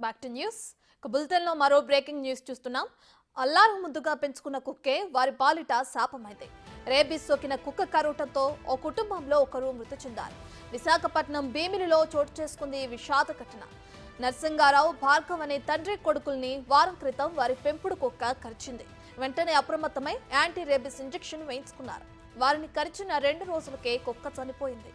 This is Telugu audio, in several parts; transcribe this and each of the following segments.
Back to news. బులెటిన్లో మరో బ్రేకింగ్ న్యూస్ చూస్తున్నాం. అల్లారు ముద్దుగా పెంచుకున్న కుక్కే వారి పాలిట శాపమైంది. రేబీస్ సోకిన కుక్క కరోటంతో ఓ కుటుంబంలో ఒకరు మృతి చెందారు. విశాఖపట్నం భీమిలిలో చోటు చేసుకుంది విషాద ఘటన. నర్సింగారావు, భార్గవ్ అనే తండ్రి కొడుకుల్ని వారం క్రితం వారి పెంపుడు కుక్క కరిచింది. వెంటనే అప్రమత్తమై యాంటీ రేబీస్ ఇంజెక్షన్ వేయించుకున్నారు. వారిని కరిచిన 2 రోజులకే కుక్క చనిపోయింది.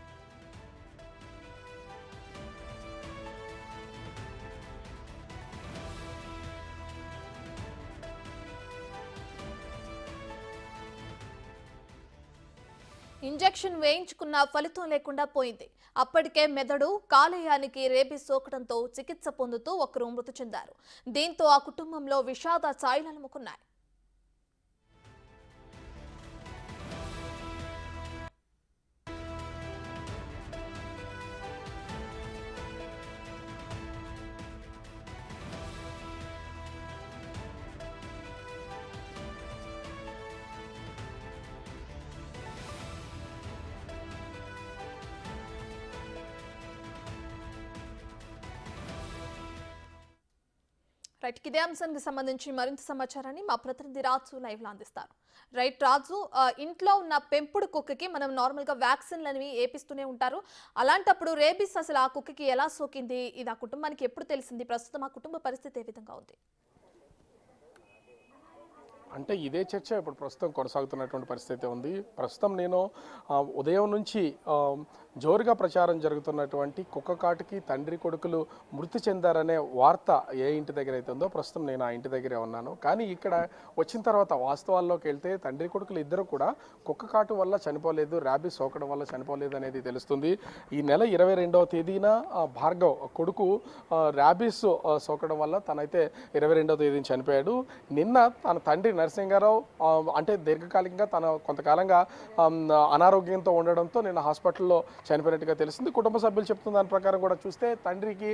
ఇంజెక్షన్ వేయించుకున్న ఫలితం లేకుండా పోయింది. అప్పటికే మెదడు, కాలేయానికి రేబీస్ సోకడంతో చికిత్స పొందుతూ ఒకరు మృతి చెందారు. దీంతో ఆ కుటుంబంలో విషాద ఛాయలు అలుముకున్నాయి. రైట్, ఇదే అంశానికి సంబంధించి మరింత సమాచారాన్ని మా ప్రతినిధి రాజు లైవ్ లో అందిస్తారు. రైట్ రాజు, ఇంట్లో ఉన్న పెంపుడు కుక్కకి మనం నార్మల్ గా వ్యాక్సిన్లు అనేవి ఏపిస్తూనే ఉంటారు. అలాంటప్పుడు రేబీస్ అసలు ఆ కుక్కకి ఎలా సోకింది, ఇది ఆ కుటుంబానికి ఎప్పుడు తెలిసింది, ప్రస్తుతం ఆ కుటుంబ పరిస్థితి ఏ విధంగా ఉంది? అంటే ఇదే చర్చ ఇప్పుడు ప్రస్తుతం కొనసాగుతున్నటువంటి పరిస్థితి ఉంది. ప్రస్తుతం నేను ఉదయం నుంచి జోరుగా ప్రచారం జరుగుతున్నటువంటి కుక్క కాటుకి తండ్రి కొడుకులు మృతి చెందారనే వార్త ఏ ఇంటి దగ్గర అయితే ఉందో ప్రస్తుతం నేను ఆ ఇంటి దగ్గరే ఉన్నాను. కానీ ఇక్కడ వచ్చిన తర్వాత వాస్తవాల్లోకి వెళ్తే తండ్రి కొడుకులు ఇద్దరు కూడా కుక్క కాటు వల్ల చనిపోలేదు, ర్యాబీస్ సోకడం వల్ల చనిపోలేదు అనేది తెలుస్తుంది. ఈ నెల 22వ తేదీన భార్గవ్ కొడుకు ర్యాబీస్ సోకడం వల్ల తనైతే 22వ తేదీన చనిపోయాడు. నిన్న తన తండ్రి నరసింగారావు అంటే దీర్ఘకాలికంగా తన కొంతకాలంగా అనారోగ్యంతో ఉండడంతో నిన్న హాస్పిటల్లో చనిపోయినట్టుగా తెలిసింది. కుటుంబ సభ్యులు చెప్తున్న దాని ప్రకారం కూడా చూస్తే తండ్రికి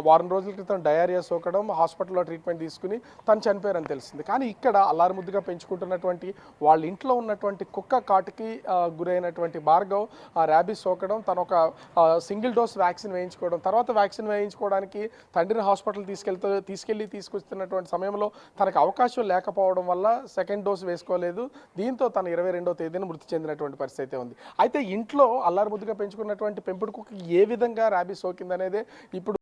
వారం రోజుల క్రితం డయేరియా సోకడం, హాస్పిటల్లో ట్రీట్మెంట్ తీసుకుని తను చనిపోయారని తెలిసింది. కానీ ఇక్కడ అల్లారుముద్దుగా పెంచుకుంటున్నటువంటి వాళ్ళ ఇంట్లో ఉన్నటువంటి కుక్క కాటుకి గురైనటువంటి భార్గవ్ ర్యాబీస్ సోకడం, తను ఒక సింగిల్ డోస్ వ్యాక్సిన్ వేయించుకోవడం, తర్వాత వ్యాక్సిన్ వేయించుకోవడానికి తండ్రిని హాస్పిటల్ తీసుకొస్తున్నటువంటి సమయంలో తనకు అవకాశం లేకపోవడం వల్ల సెకండ్ డోస్ వేసుకోలేదు. దీంతో తను 22వ తేదీన మృతి చెందినటువంటి పరిస్థితి ఉంది. అయితే ఇంట్లో అల్లారుముద్దుగా పెంచుకున్నటువంటి పెంపుడు కుక్కకి ఏ విధంగా ర్యాబీస్ సోకిందనేదే ఇప్పుడు